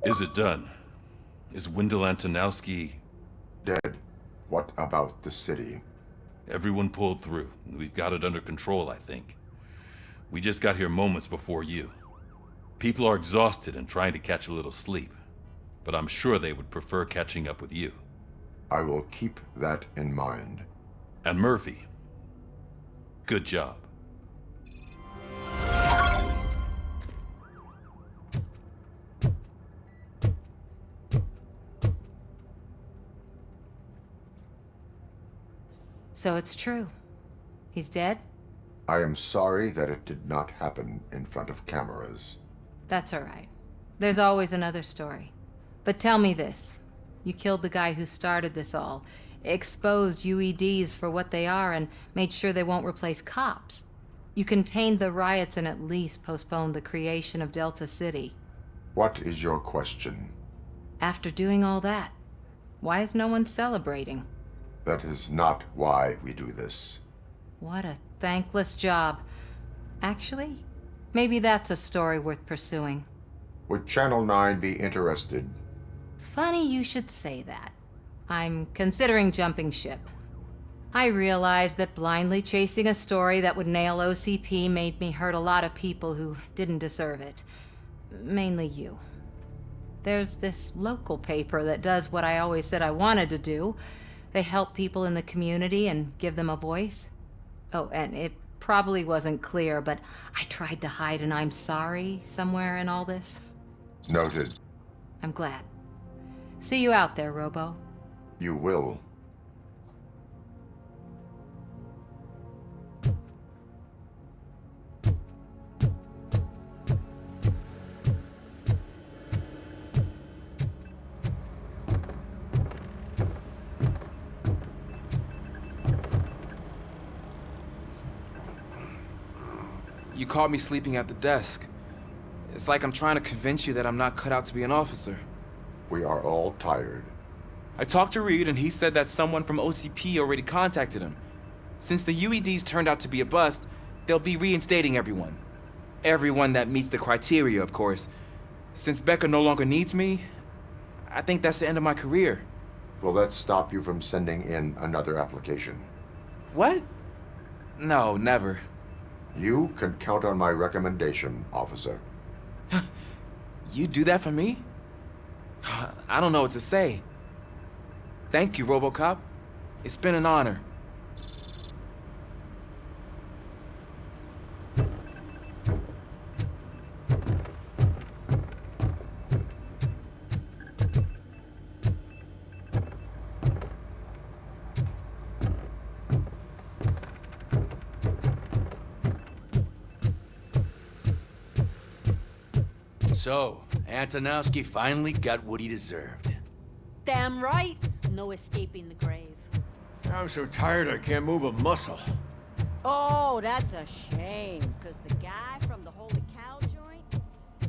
Is it done? Is Wendell Antonowski... Dead. What about the city? Everyone pulled through. We've got it under control, I think. We just got here moments before you. People are exhausted and trying to catch a little sleep. But I'm sure they would prefer catching up with you. I will keep that in mind. And Murphy, good job. So it's true. He's dead? I am sorry that it did not happen in front of cameras. That's all right. There's always another story. But tell me this. You killed the guy who started this all, exposed UEDs for what they are, and made sure they won't replace cops. You contained the riots and at least postponed the creation of Delta City. What is your question? After doing all that, why is no one celebrating? That is not why we do this. What a thankless job. Actually, maybe that's a story worth pursuing. Would Channel 9 be interested? Funny you should say that. I'm considering jumping ship. I realized that blindly chasing a story that would nail OCP made me hurt a lot of people who didn't deserve it. Mainly you. There's this local paper that does what I always said I wanted to do. They help people in the community and give them a voice. Oh, and it probably wasn't clear, but I tried to hide an I'm sorry somewhere in all this. Noted. I'm glad. See you out there, Robo. You will. You caught me sleeping at the desk. It's like I'm trying to convince you that I'm not cut out to be an officer. We are all tired. I talked to Reed and he said that someone from OCP already contacted him. Since the UEDs turned out to be a bust, they'll be reinstating everyone. Everyone that meets the criteria, of course. Since Becca no longer needs me, I think that's the end of my career. Will that stop you from sending in another application? What? No, never. You can count on my recommendation, officer. You do that for me? I don't know what to say. Thank you, RoboCop. It's been an honor. So, Antonowski finally got what he deserved. Damn right. No escaping the grave. I'm so tired I can't move a muscle. Oh, that's a shame. Because the guy from the Holy Cow joint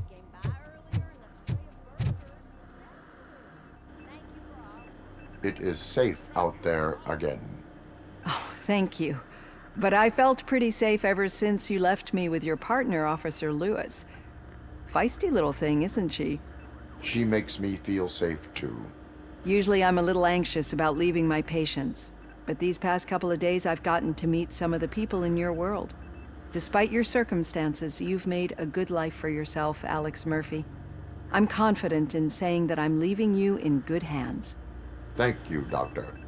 came by earlier and left a tray of burgers and a snack. Thank you for all. It is safe out there again. Oh, thank you. But I felt pretty safe ever since you left me with your partner, Officer Lewis. Feisty little thing, isn't she? She makes me feel safe too. Usually I'm a little anxious about leaving my patients, but these past couple of days I've gotten to meet some of the people in your world. Despite your circumstances, you've made a good life for yourself, Alex Murphy. I'm confident in saying that I'm leaving you in good hands. Thank you, Doctor.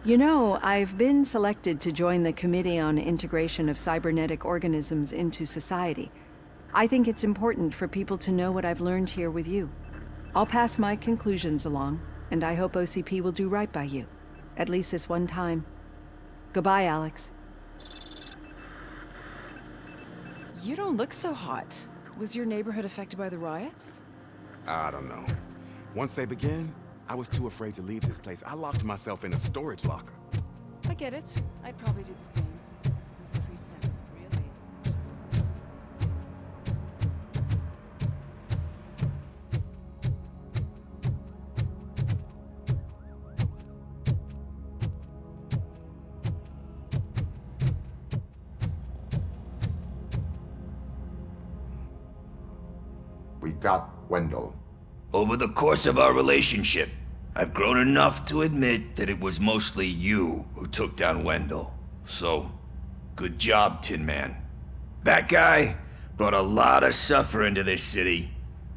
You know, I've been selected to join the Committee on Integration of Cybernetic Organisms into Society. I think it's important for people to know what I've learned here with you. I'll pass my conclusions along, and I hope OCP will do right by you. At least this one time. Goodbye, Alex. You don't look so hot. Was your neighborhood affected by the riots? I don't know. Once they begin, I was too afraid to leave this place. I locked myself in a storage locker. I get it. I'd probably do the same. This priest had really... We got Wendell. over the course of our relationship, I've grown enough to admit that it was mostly you who took down Wendell. So, good job, Tin Man. That guy brought a lot of suffering to this city.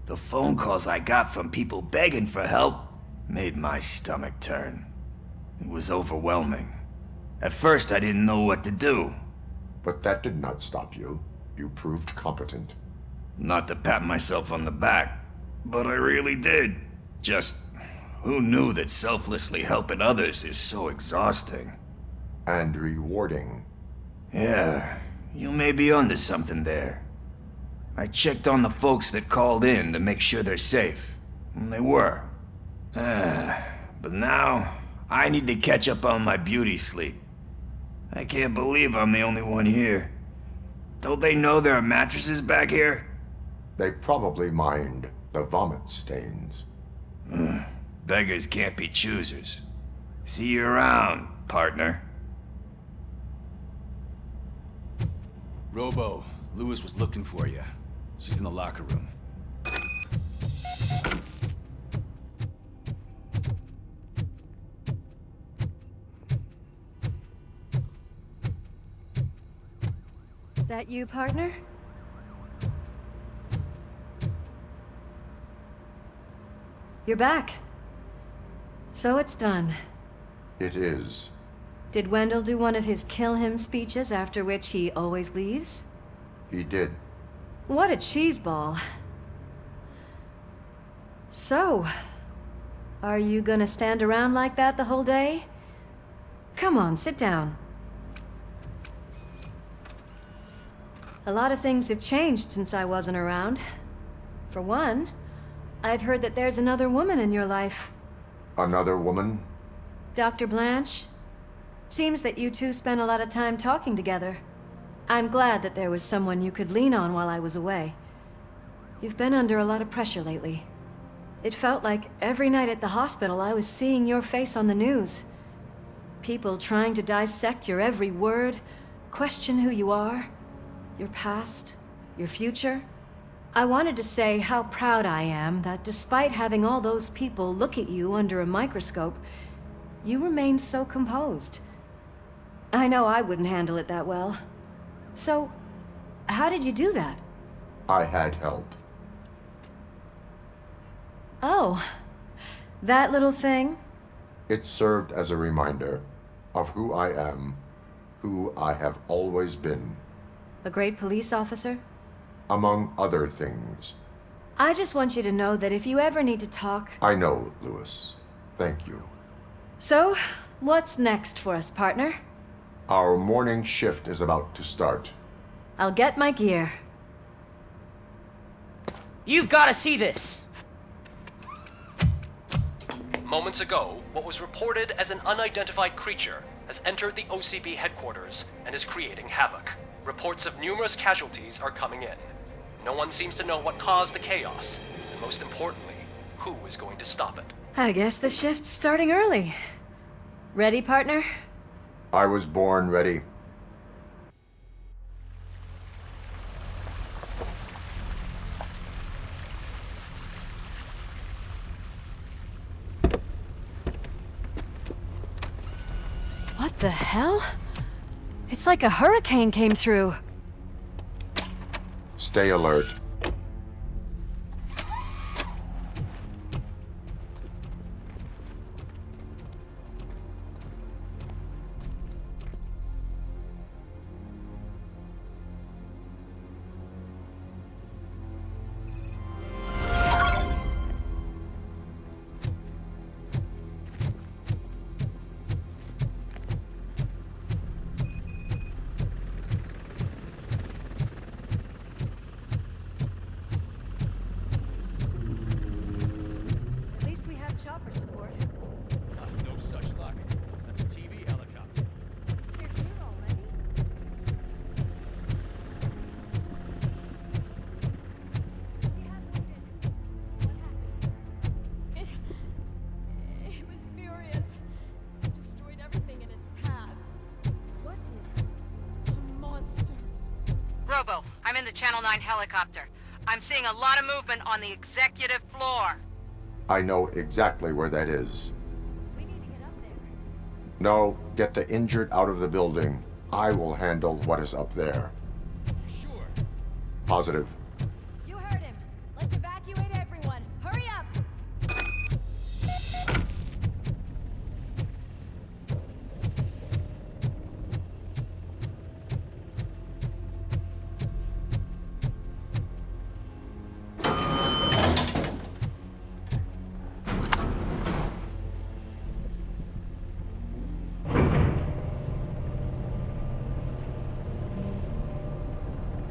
The phone calls I got from people begging for help made my stomach turn. It was overwhelming. At first, I didn't know what to do. But that did not stop you. You proved competent. Not to pat myself on the back, but I really did. Just, who knew that selflessly helping others is so exhausting? And rewarding. Yeah, you may be onto something there. I checked on the folks that called in to make sure they're safe. And they were. But now, I need to catch up on my beauty sleep. I can't believe I'm the only one here. Don't they know there are mattresses back here? They probably mind the vomit stains. Beggars can't be choosers. See you around, partner. Robo, Lewis was looking for you. She's in the locker room. That you, partner? You're back. So it's done. It is. Did Wendell do one of his kill him speeches after which he always leaves? He did. What a cheeseball. So, are you gonna stand around like that the whole day? Come on, sit down. A lot of things have changed since I wasn't around. For one, I've heard that there's another woman in your life. Another woman? Dr. Blanche? Seems that you two spent a lot of time talking together. I'm glad that there was someone you could lean on while I was away. You've been under a lot of pressure lately. It felt like every night at the hospital I was seeing your face on the news. People trying to dissect your every word, question who you are, your past, your future. I wanted to say how proud I am that despite having all those people look at you under a microscope, you remain so composed. I know I wouldn't handle it that well. So, how did you do that? I had help. Oh, that little thing? It served as a reminder of who I am, who I have always been. A great police officer? Among other things. I just want you to know that if you ever need to talk... I know, Lewis. Thank you. So, what's next for us, partner? Our morning shift is about to start. I'll get my gear. You've got to see this! Moments ago, what was reported as an unidentified creature has entered the OCP headquarters and is creating havoc. Reports of numerous casualties are coming in. No one seems to know what caused the chaos, and most importantly, who is going to stop it. I guess the shift's starting early. Ready, partner? I was born ready. What the hell? It's like a hurricane came through. Stay alert. Chopper support. No such luck. That's a TV helicopter. They're here already? We have wounded. What happened to her? It was furious. It destroyed everything in its path. What did? A monster. Robo, I'm in the Channel 9 helicopter. I'm seeing a lot of movement on the executive floor. I know exactly where that is. We need to get up there. No, get the injured out of the building. I will handle what is up there. Sure. Positive. You heard him. Let's evacuate everyone. Hurry up!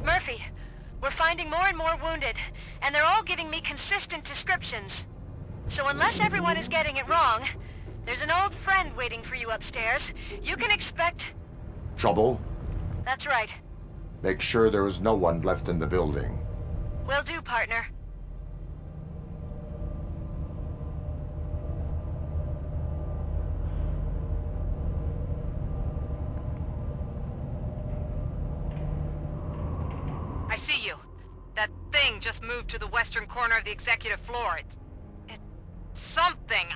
Murphy, we're finding more and more wounded, and they're all giving me consistent descriptions. So unless everyone is getting it wrong, there's an old friend waiting for you upstairs. You can expect... Trouble? That's right. Make sure there is no one left in the building. Will do, partner. I see you. That thing just moved to the western corner of the executive floor. It's something.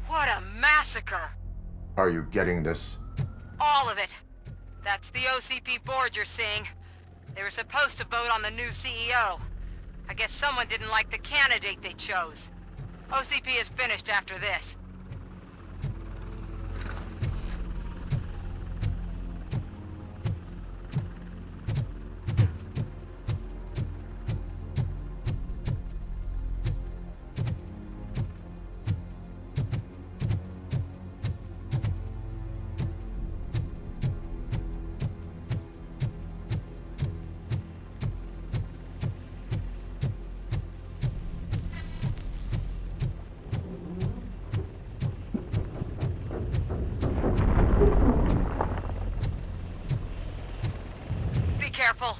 What a massacre! Are you getting this? All of it. That's the OCP board you're seeing. They were supposed to vote on the new CEO. I guess someone didn't like the candidate they chose. OCP is finished after this. Be careful.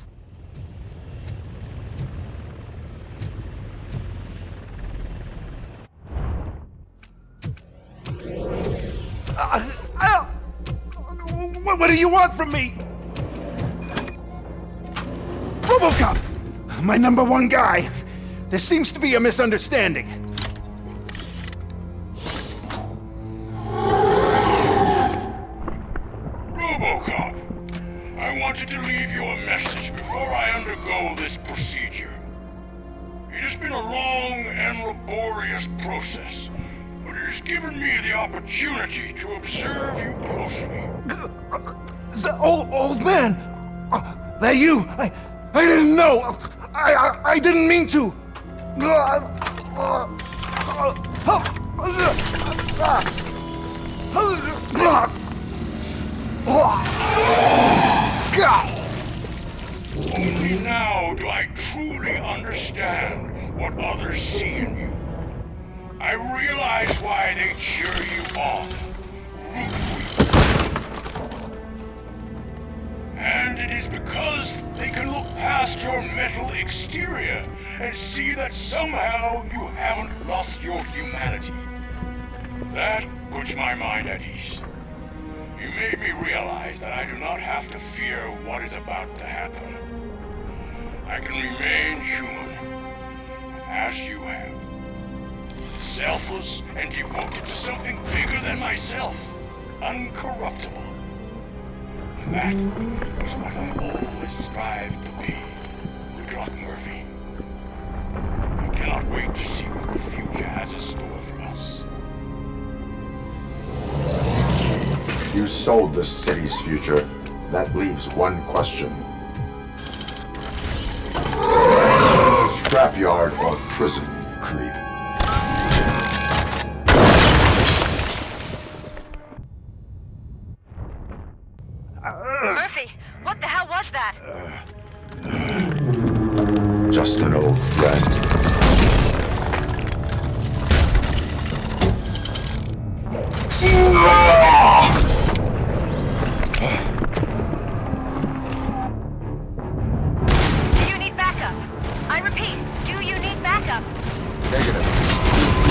What do you want from me? RoboCop! My #1 guy. There seems to be a misunderstanding. RoboCop, I wanted to leave you a message before I undergo this procedure. It has been a long and laborious process, but it has given me the opportunity to observe you closely. The old man! That you? I didn't know! I didn't mean to! Only now do I truly understand what others see in you. I realize why they cheer you on, root for you. And it is because they can look past your metal exterior and see that somehow you haven't lost your humanity. That puts my mind at ease. You made me realize that I do not have to fear what is about to happen. I can remain human, as you have. Selfless and devoted to something bigger than myself. Uncorruptible. That is what I always strive to be. Good luck, Murphy. I cannot wait to see what the future has in store for us. You sold the city's future. That leaves one question. Scrapyard or prison, creep? Murphy, what the hell was that? Just just an old friend. Do you need backup? I repeat, do you need backup? Negative.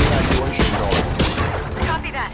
Evacuation going. Copy that.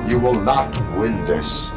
You will not win this.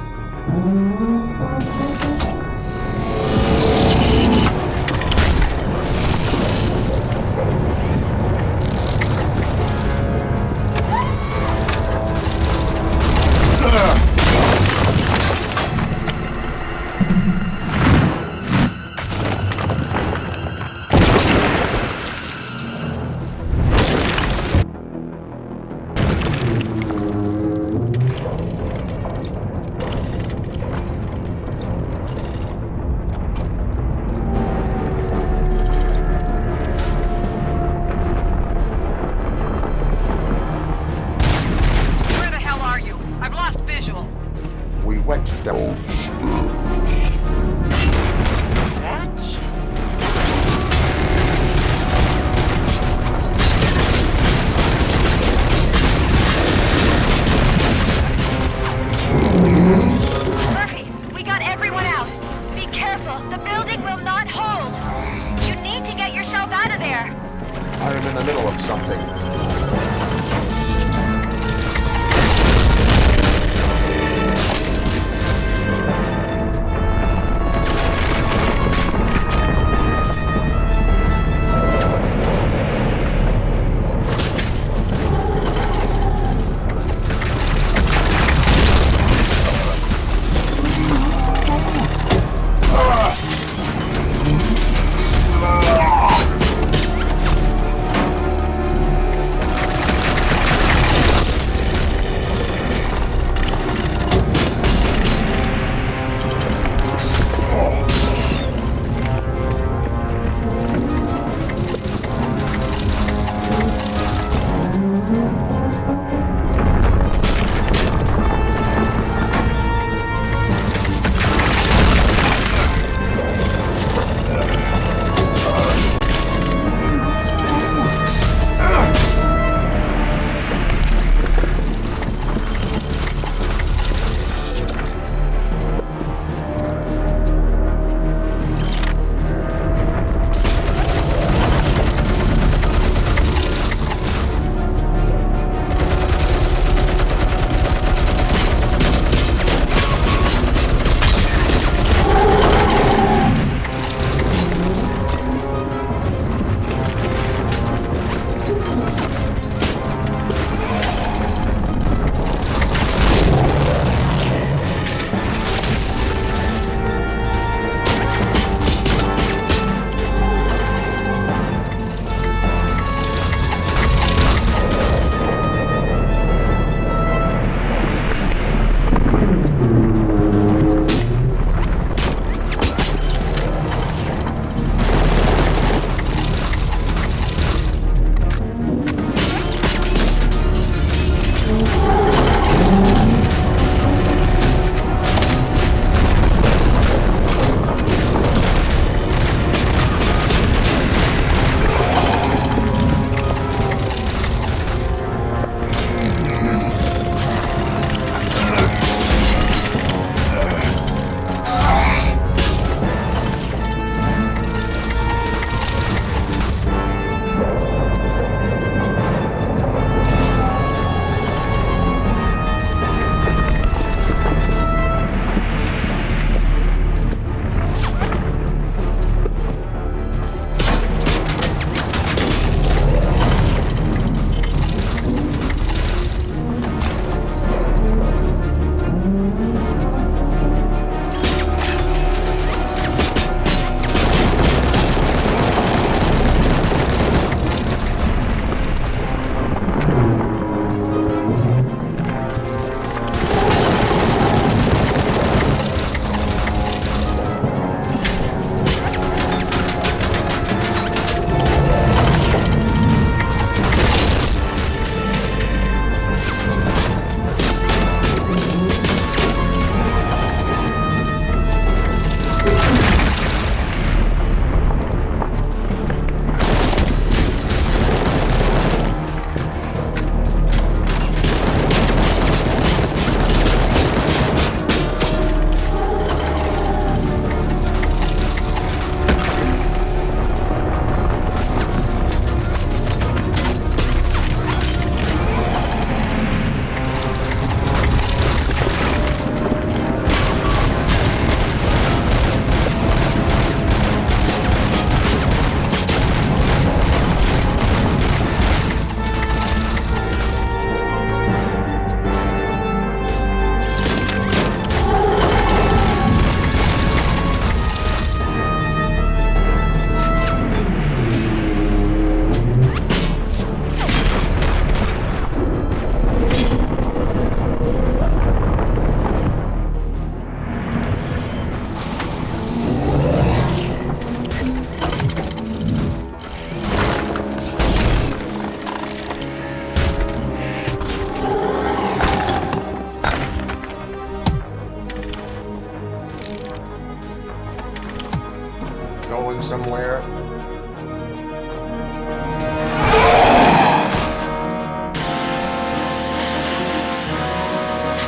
Going somewhere?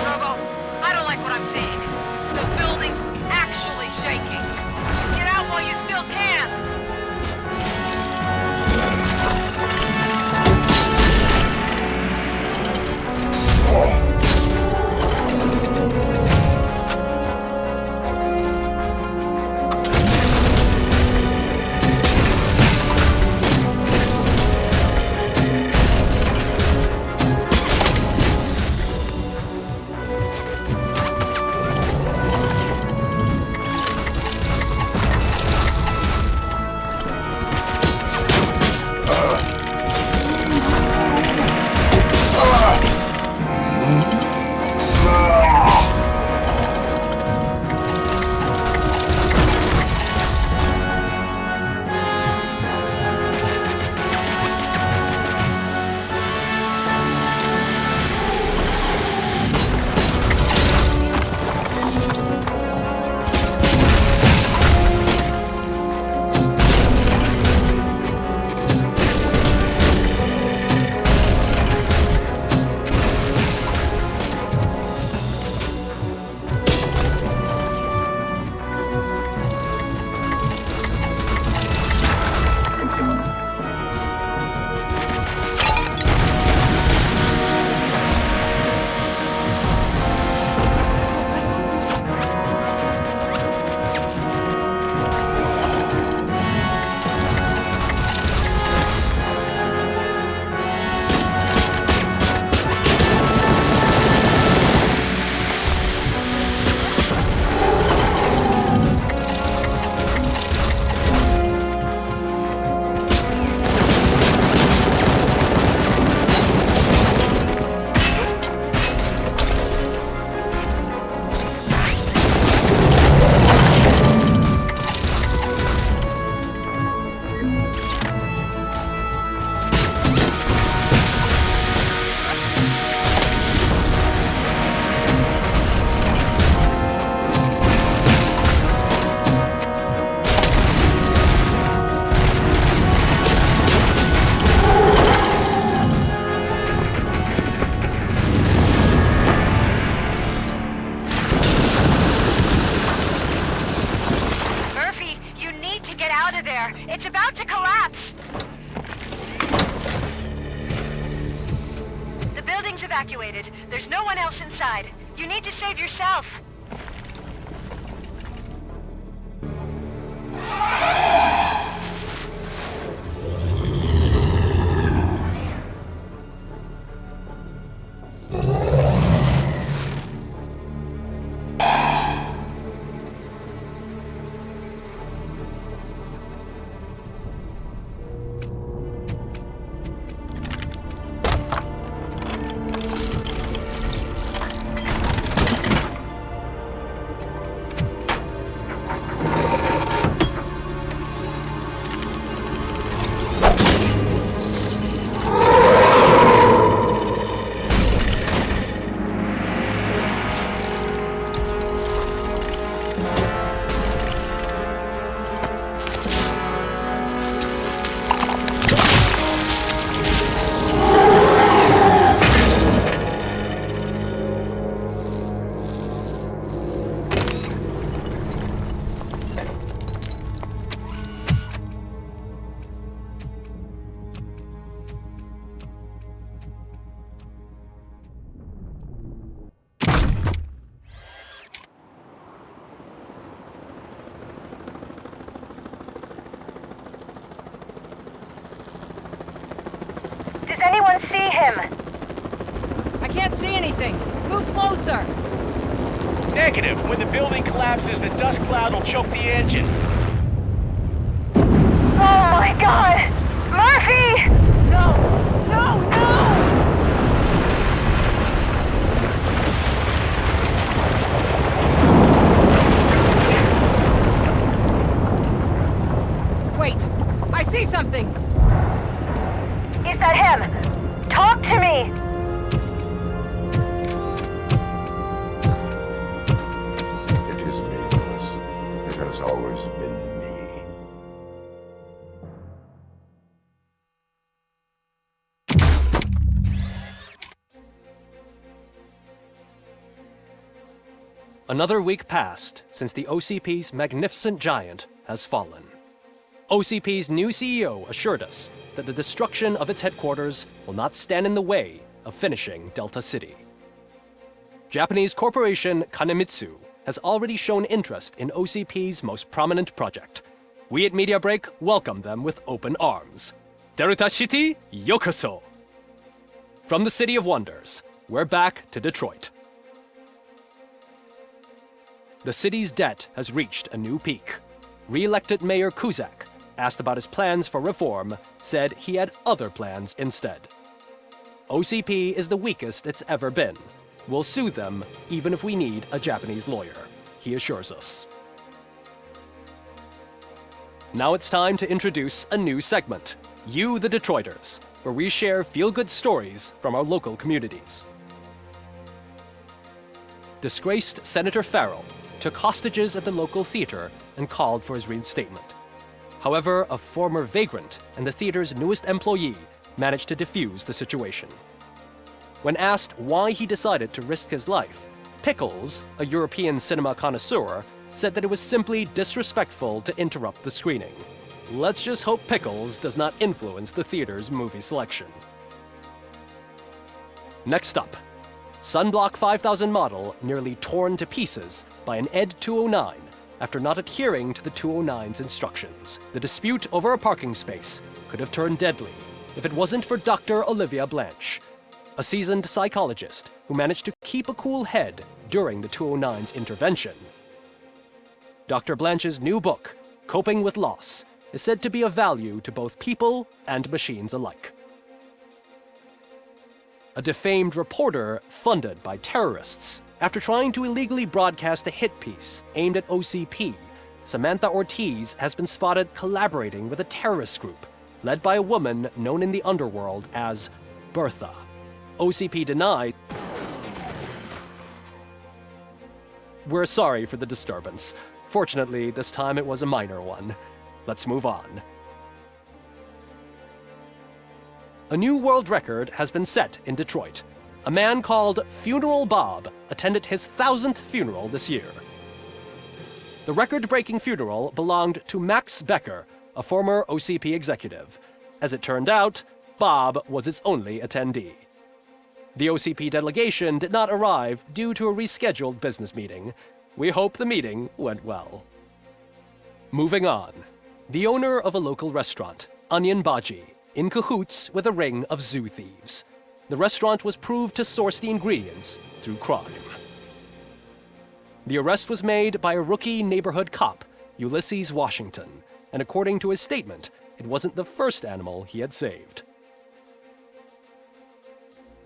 Robo, I don't like what I'm seeing. The building's actually shaking. Get out while you still can! It's about to collapse! The building's evacuated. There's no one else inside. You need to save yourself. Does anyone see him? I can't see anything. Move closer. Negative. When the building collapses, the dust cloud will choke the engine. Oh my god! Murphy! No! No! No! Wait! I see something! Is that him? Talk to me! It is me, Louis. It has always been me. Another week passed since the OCP's magnificent giant has fallen. OCP's new CEO assured us that the destruction of its headquarters will not stand in the way of finishing Delta City. Japanese corporation Kanemitsu has already shown interest in OCP's most prominent project. We at Media Break welcome them with open arms. Deruta City, yokoso! From the City of Wonders, we're back to Detroit. The city's debt has reached a new peak. Re-elected Mayor Cusack, asked about his plans for reform, said he had other plans instead. OCP is the weakest it's ever been. We'll sue them even if we need a Japanese lawyer, he assures us. Now it's time to introduce a new segment, You the Detroiters, where we share feel-good stories from our local communities. Disgraced Senator Farrell took hostages at the local theater and called for his reinstatement. However, a former vagrant and the theater's newest employee managed to defuse the situation. When asked why he decided to risk his life, Pickles, a European cinema connoisseur, said that it was simply disrespectful to interrupt the screening. Let's just hope Pickles does not influence the theater's movie selection. Next up, Sunblock 5000 model nearly torn to pieces by an ED 209 after not adhering to the 209's instructions. The dispute over a parking space could have turned deadly if it wasn't for Dr. Olivia Blanche, a seasoned psychologist who managed to keep a cool head during the 209's intervention. Dr. Blanche's new book, Coping with Loss, is said to be of value to both people and machines alike. A defamed reporter funded by terrorists. After trying to illegally broadcast a hit piece aimed at OCP, Samantha Ortiz has been spotted collaborating with a terrorist group led by a woman known in the underworld as Bertha. OCP denied. We're sorry for the disturbance. Fortunately, this time it was a minor one. Let's move on. A new world record has been set in Detroit. A man called Funeral Bob attended his 1000th funeral this year. The record-breaking funeral belonged to Max Becker, a former OCP executive. As it turned out, Bob was its only attendee. The OCP delegation did not arrive due to a rescheduled business meeting. We hope the meeting went well. Moving on. The owner of a local restaurant, Onion Baji, in cahoots with a ring of zoo thieves. The restaurant was proved to source the ingredients through crime. The arrest was made by a rookie neighborhood cop, Ulysses Washington, and according to his statement, it wasn't the first animal he had saved.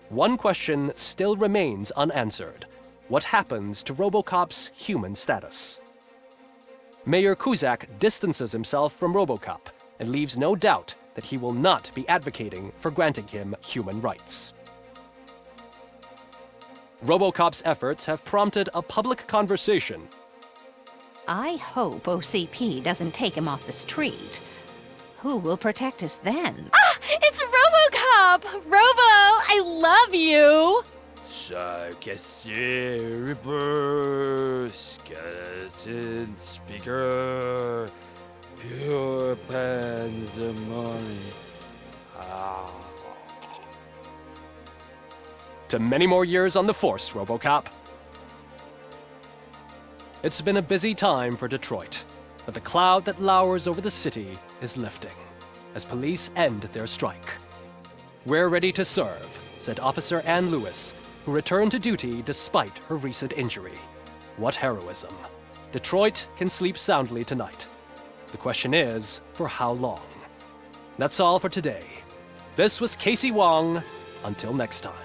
One question still remains unanswered. What happens to RoboCop's human status? Mayor Cusack distances himself from RoboCop and leaves no doubt that he will not be advocating for granting him human rights. RoboCop's efforts have prompted a public conversation. I hope OCP doesn't take him off the street. Who will protect us then? Ah! It's RoboCop! Robo, I love you! Reaper, skeleton speaker, pure pandemonium. To many more years on the force, RoboCop. It's been a busy time for Detroit, but the cloud that lowers over the city is lifting as police end their strike. We're ready to serve, said Officer Ann Lewis, who returned to duty despite her recent injury. What heroism. Detroit can sleep soundly tonight. The question is, for how long? That's all for today. This was Casey Wong. Until next time.